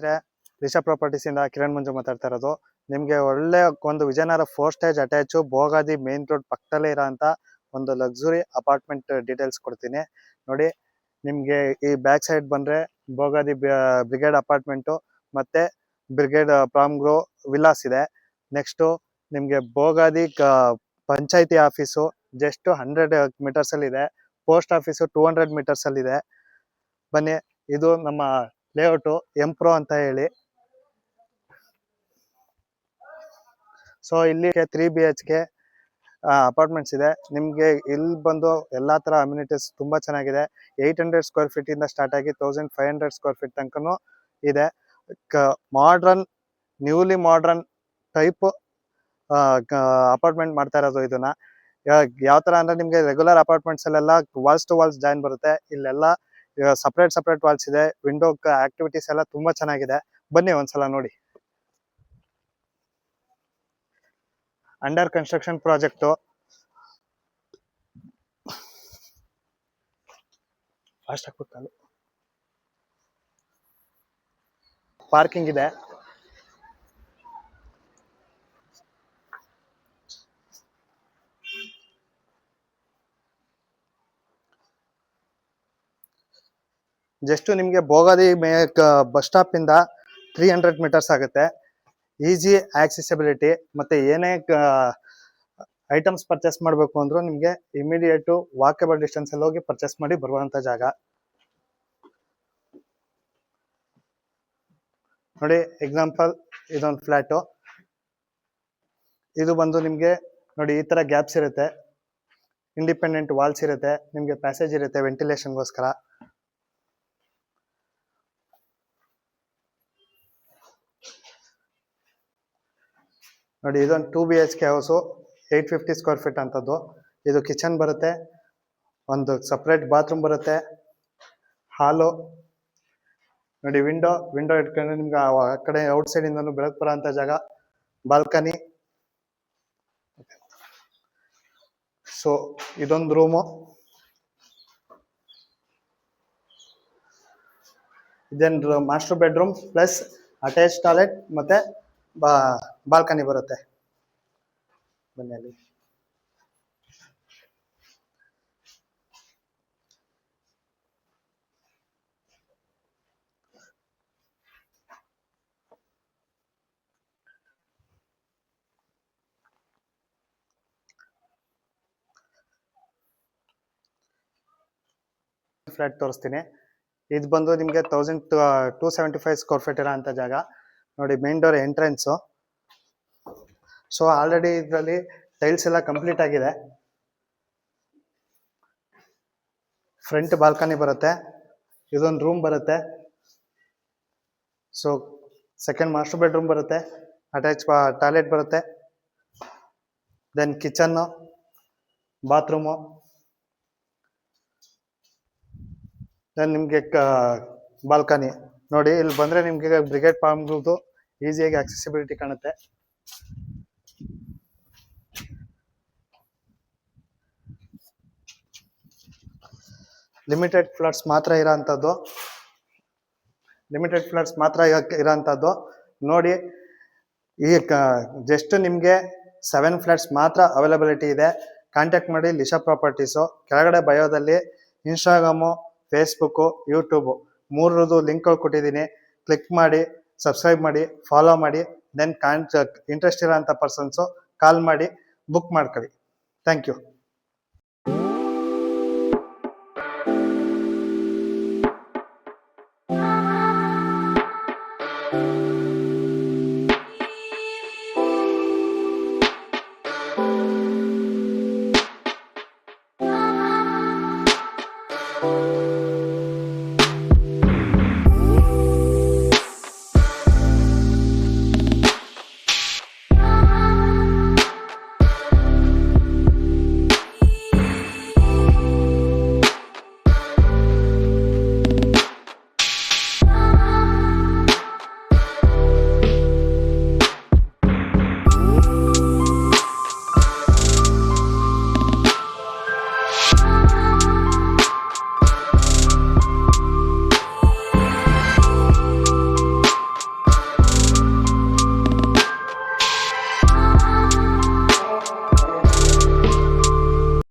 ಸ್ನೇಹಿತರೆ, ರಿಷಾ ಪ್ರಾಪರ್ಟೀಸ್ ಇಂದ ಕಿರಣ್ ಮಂಜು ಮಾತಾಡ್ತಾ ಇರೋದು. ನಿಮ್ಗೆ ಒಳ್ಳೆ ಒಂದು Vijayanagara 4 stage attach Bogadi main road ಪಕ್ಕದಲ್ಲೇ ಇರೋಂಥ ಒಂದು ಲಕ್ಸುರಿ ಅಪಾರ್ಟ್ಮೆಂಟ್ ಡೀಟೇಲ್ಸ್ ಕೊಡ್ತೀನಿ ನೋಡಿ. ನಿಮ್ಗೆ ಈ ಬ್ಯಾಕ್ ಸೈಡ್ ಬಂದ್ರೆ ಭೋಗಾದಿ ಬ್ರಿಗೇಡ್ ಅಪಾರ್ಟ್ಮೆಂಟು ಮತ್ತೆ ಬ್ರಿಗೇಡ್ ಪ್ರಾಮ್ ಗ್ರೋ ವಿಲಾಸ್ ಇದೆ. ನೆಕ್ಸ್ಟ್ ನಿಮ್ಗೆ ಭೋಗಾದಿ ಪಂಚಾಯತಿ ಆಫೀಸು ಜಸ್ಟ್ 100 ಮೀಟರ್ಸ್ ಅಲ್ಲಿ ಇದೆ. ಪೋಸ್ಟ್ ಆಫೀಸು 200 ಮೀಟರ್ಸ್ ಅಲ್ಲಿ ಇದೆ. ಬನ್ನಿ, ಇದು ನಮ್ಮ ಲೇಔಟ್ ಎಂಪ್ರೋ ಅಂತ ಹೇಳಿ. ಸೊ ಇಲ್ಲಿ 3 BHK ಅಪಾರ್ಟ್ಮೆಂಟ್ಸ್ ಇದೆ. ನಿಮ್ಗೆ ಇಲ್ಲಿ ಬಂದು ಎಲ್ಲಾ ತರ ಅಮ್ಯುನಿಟೀಸ್ ತುಂಬಾ ಚೆನ್ನಾಗಿದೆ. 800 ಸ್ಕ್ವೇರ್ ಫೀಟ್ ಇಂದ ಸ್ಟಾರ್ಟ್ ಆಗಿ 1500 ಸ್ಕ್ವೇರ್ ಫೀಟ್ ತನಕನೂ ಇದೆ. Modern, newly modern type apartment ಮಾಡ್ತಾ ಇರೋದು ಇದನ್ನ. ಯಾವ ತರ ಅಂದ್ರೆ ನಿಮ್ಗೆ ರೆಗ್ಯುಲರ್ ಅಪಾರ್ಟ್ಮೆಂಟ್ಸ್ ಅಲ್ಲೆಲ್ಲ ವಾಲ್ಸ್ ಟು ವಾಲ್ಸ್ ಜಾಯಿನ್ ಬರುತ್ತೆ. ಇಲ್ಲೆಲ್ಲ ಸಪರೇಟ್ ವಾಲ್ಸ್ ಇದೆ. ವಿಂಡೋ ಆಕ್ಟಿವಿಟೀಸ್ ಎಲ್ಲ ತುಂಬಾ ಚೆನ್ನಾಗಿದೆ. ಬನ್ನಿ ಒಂದ್ಸಲ ನೋಡಿ. Under construction project. ಫಾಸ್ಟ್ ಆಗ್ಬಿಟ್ಟು ಪಾರ್ಕಿಂಗ್ ಇದೆ. ಜಸ್ಟ್ ನಿಮ್ಗೆ ಭೋಗಾದಿ ಬಸ್ ಸ್ಟಾಪ್ ಇಂದ 300 ಮೀಟರ್ಸ್ ಆಗುತ್ತೆ. Easy accessibility. ಮತ್ತೆ ಏನೇ ಐಟಮ್ಸ್ ಪರ್ಚೇಸ್ ಮಾಡಬೇಕು ಅಂದ್ರೂ ನಿಮ್ಗೆ ಇಮಿಡಿಯೇಟ್ ವಾಕೇಬಲ್ ಡಿಸ್ಟೆನ್ಸ್ ಅಲ್ಲಿ ಹೋಗಿ ಪರ್ಚೇಸ್ ಮಾಡಿ ಬರುವಂತ ಜಾಗ ನೋಡಿ. ಎಕ್ಸಾಂಪಲ್, ಇದೊಂದು ಫ್ಲಾಟ್. ಇದು ಬಂದು ನಿಮ್ಗೆ ನೋಡಿ ಈ ತರ ಗ್ಯಾಪ್ಸ್ ಇರುತ್ತೆ. ಇಂಡಿಪೆಂಡೆಂಟ್ ವಾಲ್ಸ್ ಇರುತ್ತೆ. ನಿಮ್ಗೆ ಪ್ಯಾಸೇಜ್ ಇರುತ್ತೆ ವೆಂಟಿಲೇಷನ್ಗೋಸ್ಕರ. ನೋಡಿ, ಇದೊಂದು 2 BHK ಹೌಸು, 850 ಸ್ಕ್ವೇರ್ ಫೀಟ್ ಅಂತದ್ದು. ಇದು ಕಿಚನ್ ಬರುತ್ತೆ, ಒಂದು ಸಪ್ರೇಟ್ ಬಾತ್ರೂಮ್ ಬರುತ್ತೆ, ಹಾಲು ನೋಡಿ. ವಿಂಡೋ ಇಟ್ಕೊಂಡ್ರೆ ನಿಮ್ಗೆ ಆ ಕಡೆ ಔಟ್ ಸೈಡ್ ಇಂದನೂ ಬೆಳಕು ಬರೋ ಅಂತ ಜಾಗ. ಬಾಲ್ಕನಿ. ಸೊ ಇದೊಂದು ರೂಮು. ಇದೇನು master bedroom plus attach toilet ಮತ್ತೆ ಬಾಲ್ಕನಿ ಬರುತ್ತೆ. ಬನ್ನಿ ಅಲ್ಲಿ. ಫ್ಲಾಟ್ ತೋರಿಸ್ತೀನಿ. ಇದು ಬಂದು ನಿಮ್ಗೆ 1275 ಸ್ಕ್ವೇರ್ ಫೀಟ್ ಇರೋ ಅಂತ ಜಾಗ ನೋಡಿ. Main door entrance. So already ಇದರಲ್ಲಿ ಟೈಲ್ಸ್ ಎಲ್ಲ ಕಂಪ್ಲೀಟ್ ಆಗಿದೆ. ಫ್ರಂಟ್ ಬಾಲ್ಕನಿ ಬರುತ್ತೆ. ಇದೊಂದು ರೂಮ್ ಬರುತ್ತೆ. ಸೊ ಸೆಕೆಂಡ್ ಮಾಸ್ಟರ್ ಬೆಡ್ರೂಮ್ ಬರುತ್ತೆ. ಅಟ್ಯಾಚ್ ಟಾಯ್ಲೆಟ್ ಬರುತ್ತೆ. Then kitchen, bathroom. ದೆನ್ ನಿಮ್ಗೆ ಬಾಲ್ಕನಿ ನೋಡಿ. ಇಲ್ಲಿ ಬಂದ್ರೆ ನಿಮ್ಗೆ ಬ್ರಿಗೇಡ್ ಫಾರ್ಮ್ ಈಸಿಯಾಗಿ ಆಕ್ಸೆಸಿಬಿಲಿಟಿ ಕಾಣುತ್ತೆ. ಲಿಮಿಟೆಡ್ ಫ್ಲಾಟ್ಸ್ ಮಾತ್ರ ಇರೋಂಥದ್ದು ನೋಡಿ. ಈ ಜಸ್ಟ್ ನಿಮ್ಗೆ 7 ಫ್ಲಾಟ್ಸ್ ಮಾತ್ರ ಅವೈಲಬಿಲಿಟಿ ಇದೆ. ಕಾಂಟ್ಯಾಕ್ಟ್ ಮಾಡಿ ಲಿಷಾ ಪ್ರಾಪರ್ಟೀಸು. ಕೆಳಗಡೆ ಬಯೋದಲ್ಲಿ ಇನ್ಸ್ಟಾಗ್ರಾಮು, ಫೇಸ್ಬುಕ್ಕು, ಯೂಟ್ಯೂಬು 3 ಲಿಂಕ್ಗಳು ಕೊಟ್ಟಿದ್ದೀನಿ. ಕ್ಲಿಕ್ ಮಾಡಿ, ಸಬ್ಸ್ಕ್ರೈಬ್ ಮಾಡಿ, ಫಾಲೋ ಮಾಡಿ. ದೆನ್ ಇಂಟ್ರೆಸ್ಟ್ ಇರೋಂಥ ಪರ್ಸನ್ಸು ಕಾಲ್ ಮಾಡಿ ಬುಕ್ ಮಾಡ್ಕೊಳ್ಳಿ. Thank you.